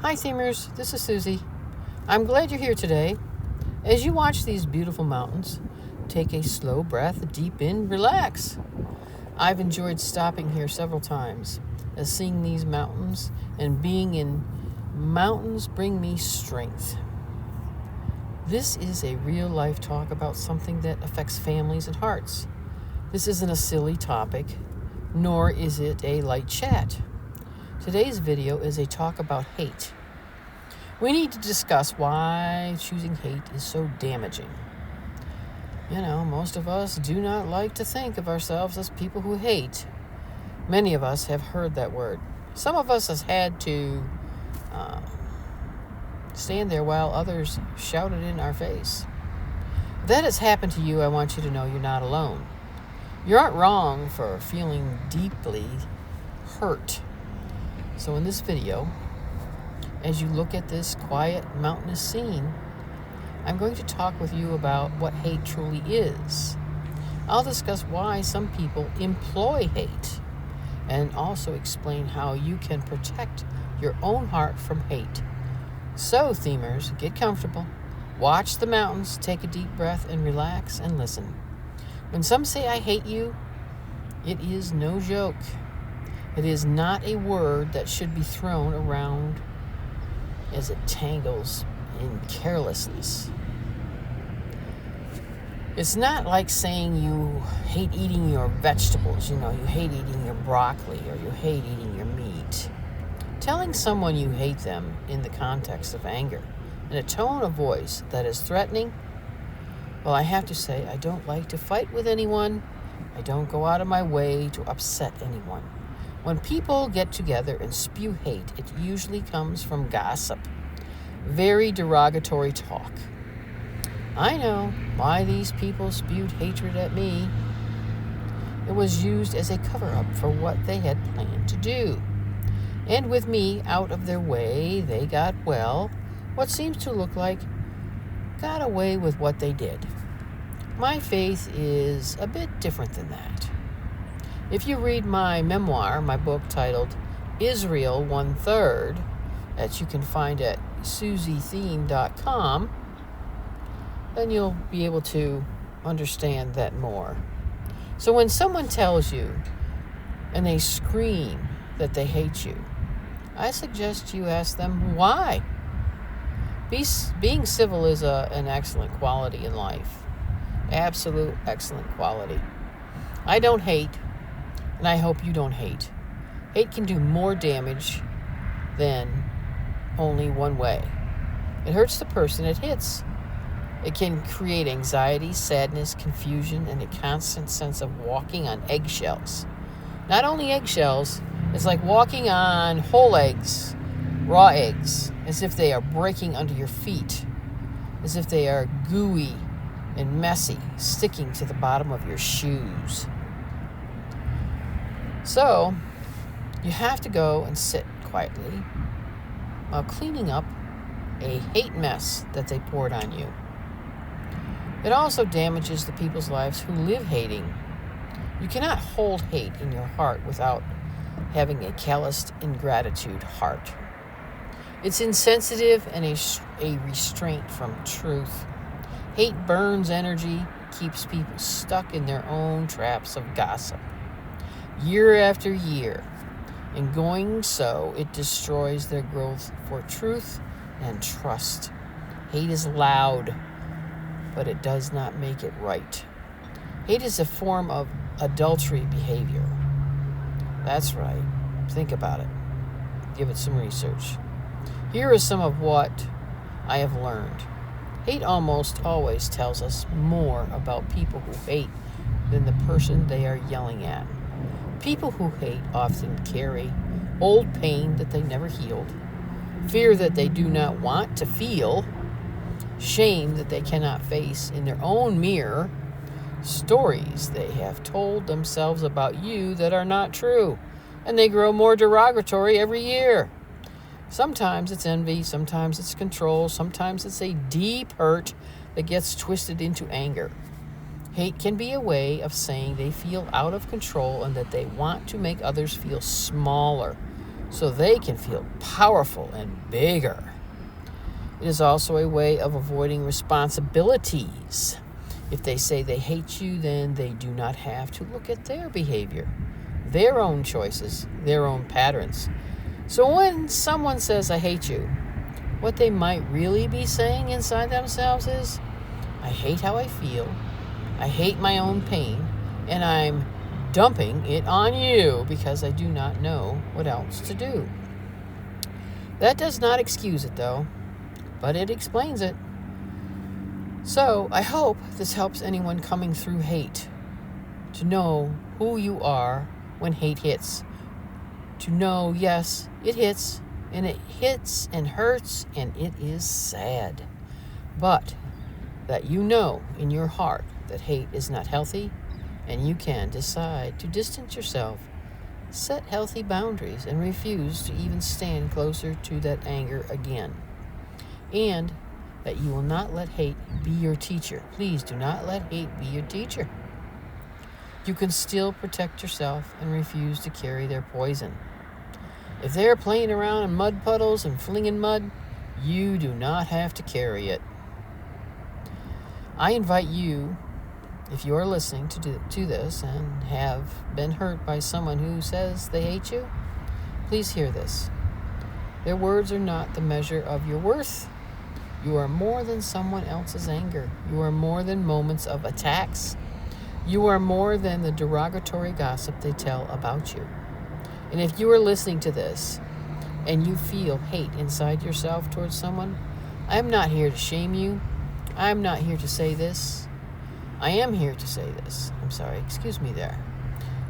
Hi Themers, this is Suzy. I'm glad you're here today. As you watch these beautiful mountains, take a slow breath, deep in, relax. I've enjoyed stopping here several times, as seeing these mountains and being in mountains bring me strength. This is a real life talk about something that affects families and hearts. This isn't a silly topic, nor is it a light chat. Today's video is a talk about hate. We need to discuss why choosing hate is so damaging. You know, most of us do not like to think of ourselves as people who hate. Many of us have heard that word. Some of us has had to stand there while others shout it in our face. If that has happened to you, I want you to know you're not alone. You aren't wrong for feeling deeply hurt. So in this video, as you look at this quiet mountainous scene, I'm going to talk with you about what hate truly is. I'll discuss why some people employ hate and also explain how you can protect your own heart from hate. So, Themers, get comfortable, watch the mountains, take a deep breath, and relax and listen. When some say I hate you, it is no joke. It is not a word that should be thrown around as it tangles in carelessness. It's not like saying you hate eating your vegetables, you hate eating your broccoli, or you hate eating your meat. Telling someone you hate them in the context of anger, in a tone of voice that is threatening, well, I have to say, I don't like to fight with anyone. I don't go out of my way to upset anyone. When people get together and spew hate, it usually comes from gossip, very derogatory talk. I know why these people spewed hatred at me. It was used as a cover-up for what they had planned to do. And with me out of their way, they got, well, what seems to look like got away with what they did. My faith is a bit different than that. If you read my memoir, my book titled Israel 1/3, that you can find at SuzyThemers.com, then you'll be able to understand that more. So when someone tells you and they scream that they hate you, I suggest you ask them why. Being civil is an excellent quality in life. Absolute excellent quality. I don't hate, and I hope you don't hate. Hate can do more damage than only one way. It hurts the person it hits. It can create anxiety, sadness, confusion, and a constant sense of walking on eggshells. Not only eggshells, it's like walking on whole eggs, raw eggs, as if they are breaking under your feet, as if they are gooey and messy, sticking to the bottom of your shoes. So, you have to go and sit quietly while cleaning up a hate mess that they poured on you. It also damages the people's lives who live hating. You cannot hold hate in your heart without having a calloused ingratitude heart. It's insensitive and a restraint from truth. Hate burns energy, keeps people stuck in their own traps of gossip. Year after year. In going so, it destroys their growth for truth and trust. Hate is loud, but it does not make it right. Hate is a form of adultery behavior. That's right. Think about it. Give it some research. Here is some of what I have learned. Hate almost always tells us more about people who hate than the person they are yelling at. People who hate often carry old pain that they never healed, fear that they do not want to feel, shame that they cannot face in their own mirror, stories they have told themselves about you that are not true, and they grow more derogatory every year. Sometimes it's envy, sometimes it's control, sometimes it's a deep hurt that gets twisted into anger. Hate can be a way of saying they feel out of control and that they want to make others feel smaller, so they can feel powerful and bigger. It is also a way of avoiding responsibilities. If they say they hate you, then they do not have to look at their behavior, their own choices, their own patterns. So when someone says, I hate you, what they might really be saying inside themselves is, I hate how I feel, I hate my own pain, and I'm dumping it on you because I do not know what else to do. That does not excuse it, though, but it explains it. So I hope this helps anyone coming through hate to know who you are when hate hits. To know, yes, it hits, and it hits and hurts, and it is sad. But that you know in your heart that hate is not healthy, and you can decide to distance yourself, set healthy boundaries, and refuse to even stand closer to that anger again. And that you will not let hate be your teacher. Please do not let hate be your teacher. You can still protect yourself and refuse to carry their poison. If they're playing around in mud puddles and flinging mud, you do not have to carry it. I invite you, if you are listening to this and have been hurt by someone who says they hate you, please hear this. Their words are not the measure of your worth. You are more than someone else's anger. You are more than moments of attacks. You are more than the derogatory gossip they tell about you. And if you are listening to this and you feel hate inside yourself towards someone, I am not here to shame you. I am not here to say this. I am here to say this. I'm sorry, excuse me there.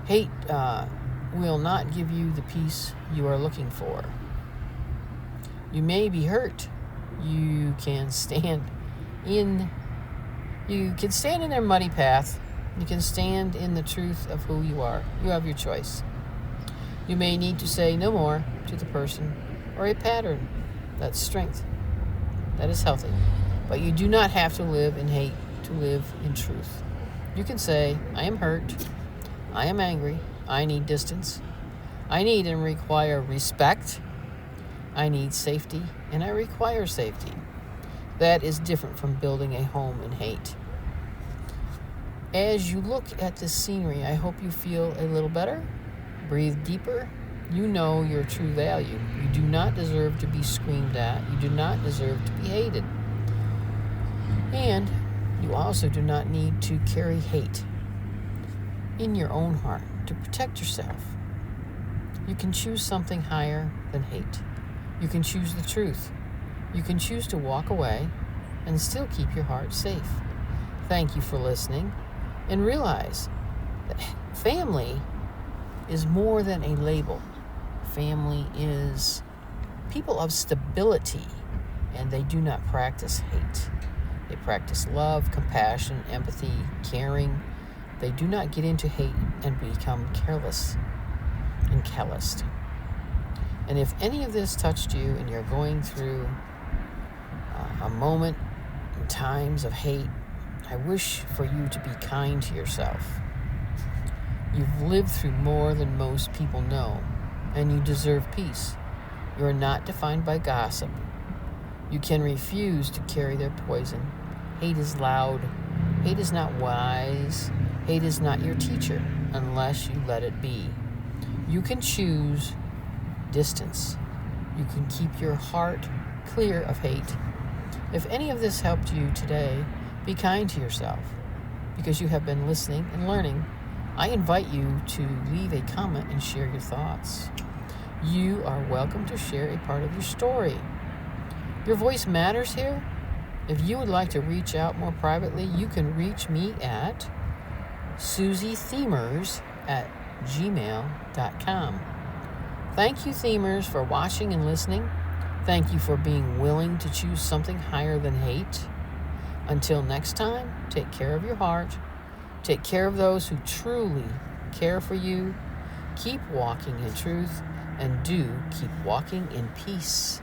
Hate will not give you the peace you are looking for. You may be hurt. You can stand in their muddy path. You can stand in the truth of who you are. You have your choice. You may need to say no more to the person or a pattern. That's strength. That is healthy. But you do not have to live in hate to live in truth. You can say, I am hurt. I am angry. I need distance. I need and require respect. I need safety, and I require safety. That is different from building a home in hate. As you look at this scenery, I hope you feel a little better. Breathe deeper. You know your true value. You do not deserve to be screamed at. You do not deserve to be hated. And you also do not need to carry hate in your own heart to protect yourself. You can choose something higher than hate. You can choose the truth. You can choose to walk away and still keep your heart safe. Thank you for listening, and realize that family is more than a label. Family is people of stability, and they do not practice hate. They practice love, compassion, empathy, caring. They do not get into hate and become careless and calloused. And if any of this touched you and you're going through a moment in times of hate, I wish for you to be kind to yourself. You've lived through more than most people know, and you deserve peace. You are not defined by gossip. You can refuse to carry their poison. Hate is loud. Hate is not wise. Hate is not your teacher unless you let it be. You can choose distance. You can keep your heart clear of hate. If any of this helped you today, be kind to yourself. Because you have been listening and learning, I invite you to leave a comment and share your thoughts. You are welcome to share a part of your story. Your voice matters here. If you would like to reach out more privately, you can reach me at SuzyThemers@gmail.com. Thank you, Themers, for watching and listening. Thank you for being willing to choose something higher than hate. Until next time, take care of your heart. Take care of those who truly care for you. Keep walking in truth, and do keep walking in peace.